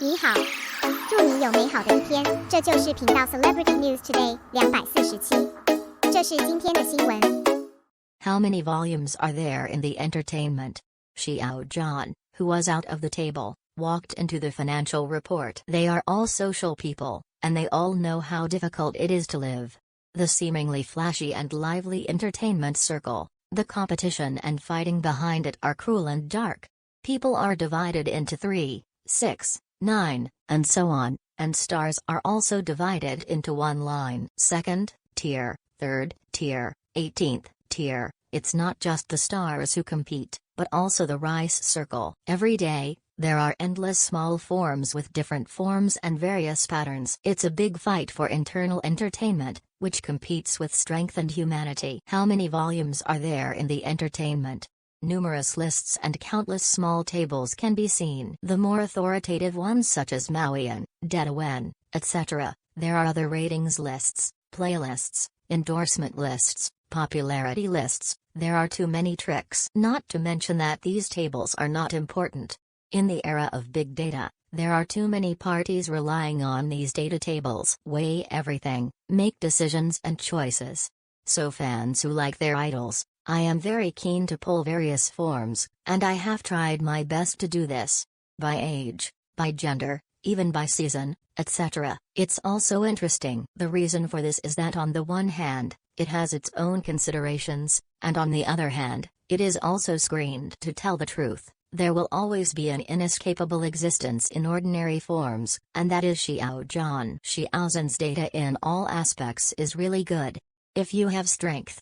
你好，祝你有美好的一天。这就是频道 Celebrity News Today 247。这是今天的新闻。How many volumes are there in the entertainment? Xiao Zhan, who was out of the table, walked into the financial report. They are all social people, and they all know how difficult it is to live. The seemingly flashy and lively entertainment circle, the competition and fighting behind it are cruel and dark. People are divided into 3, 6, 9, and so on, and stars are also divided into one line. Second tier, third tier, 18th tier. It's not just the stars who compete, but also the rice circle. Every day, there are endless small forms with different forms and various patterns. It's a big fight for internal entertainment, which competes with strength and humanity. How many volumes are there in the entertainment? Numerous lists and countless small tables can be seen. The more authoritative ones such as Maoyan, Dedawen, etc. There are other ratings lists, playlists, endorsement lists, popularity lists. There are too many tricks. Not to mention that these tables are not important. In the era of big data, there are too many parties relying on these data tables. Weigh everything, make decisions and choices. So fans who like their idols, I am very keen to pull various forms, and I have tried my best to do this. By age, by gender, even by season, etc. It's also interesting. The reason for this is that on the one hand, it has its own considerations, and on the other hand, it is also screened. To tell the truth, there will always be an inescapable existence in ordinary forms, and that is Xiao Zhan. Xiao Zhan's data in all aspects is really good. If you have strength,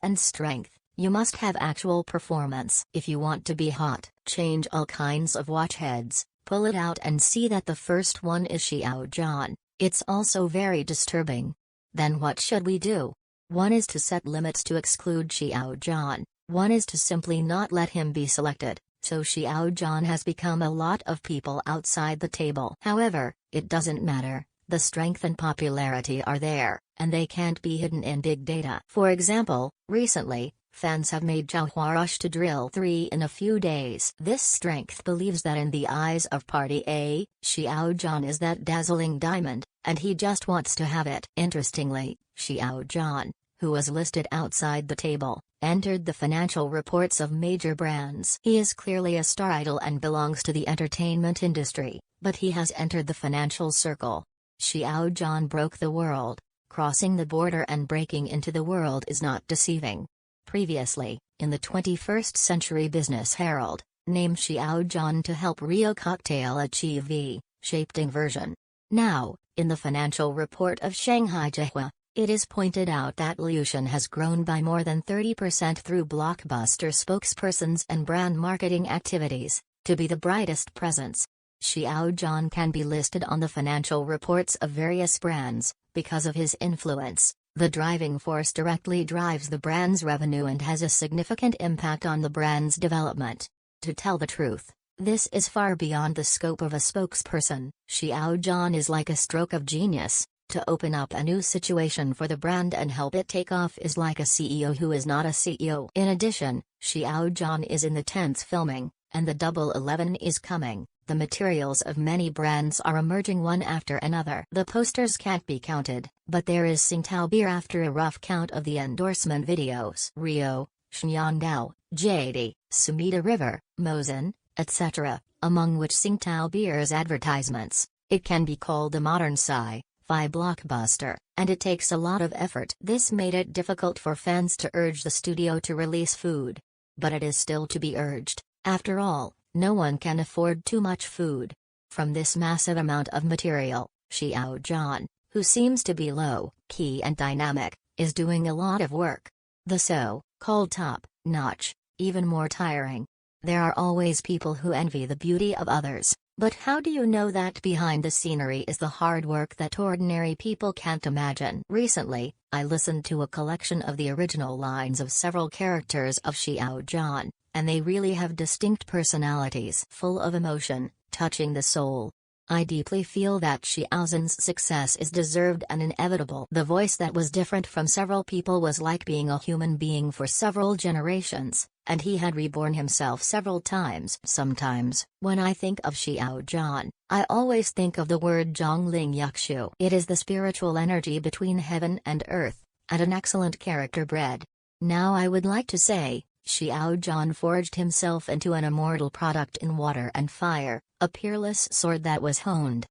you must have actual performance. If you want to be hot, change all kinds of watch heads, pull it out and see that the first one is Xiao Zhan. It's also very disturbing. Then what should we do? One is to set limits to exclude Xiao Zhan, one is to simply not let him be selected, so Xiao Zhan has become a lot of people outside the table. However, it doesn't matter, the strength and popularity are there, and they can't be hidden in big data. For example, recently, fans have made Zhao rush to drill 3 in a few days. This strength believes that in the eyes of Party A, Xiao Zhan is that dazzling diamond, and he just wants to have it. Interestingly, Xiao Zhan, who was listed outside the table, entered the financial reports of major brands. He is clearly a star idol and belongs to the entertainment industry, but he has entered the financial circle. Xiao Zhan broke the world. Crossing the border and breaking into the world is not deceiving. Previously, in the 21st Century Business Herald, named Xiao Zhan to help Rio Cocktail achieve V-shaped inversion. Now, in the financial report of Shanghai Zhihua, it is pointed out that Liu Shan has grown by more than 30% through blockbuster spokespersons and brand marketing activities, to be the brightest presence. Xiao Zhan can be listed on the financial reports of various brands, because of his influence. The driving force directly drives the brand's revenue and has a significant impact on the brand's development. To tell the truth, this is far beyond the scope of a spokesperson. Xiao Zhan is like a stroke of genius. To open up a new situation for the brand and help it take off is like a CEO who is not a CEO. In addition, Xiao Zhan is in the 10th filming, and the Double 11 is coming. The materials of many brands are emerging one after another. The posters can't be counted, but there is Tsingtao beer after a rough count of the endorsement videos. Rio, Xianyandao, JD, Sumida River, Mosin, etc., among which Tsingtao beer's advertisements. It can be called a modern sci-fi blockbuster, and it takes a lot of effort. This made it difficult for fans to urge the studio to release food. But it is still to be urged. After all, no one can afford too much food. From this massive amount of material, Xiao Zhan, who seems to be low-key and dynamic, is doing a lot of work. The so-called top-notch, even more tiring. There are always people who envy the beauty of others, but how do you know that behind the scenery is the hard work that ordinary people can't imagine? Recently, I listened to a collection of the original lines of several characters of Xiao Zhan, and they really have distinct personalities full of emotion, touching the soul. I deeply feel that Xiao Zhan's success is deserved and inevitable. The voice that was different from several people was like being a human being for several generations, and he had reborn himself several times. Sometimes, when I think of Xiao Zhan, I always think of the word Zhongling Yukshu. It is the spiritual energy between heaven and earth, and an excellent character bred. Now I would like to say, Xiao Zhan forged himself into an immortal product in water and fire, a peerless sword that was honed.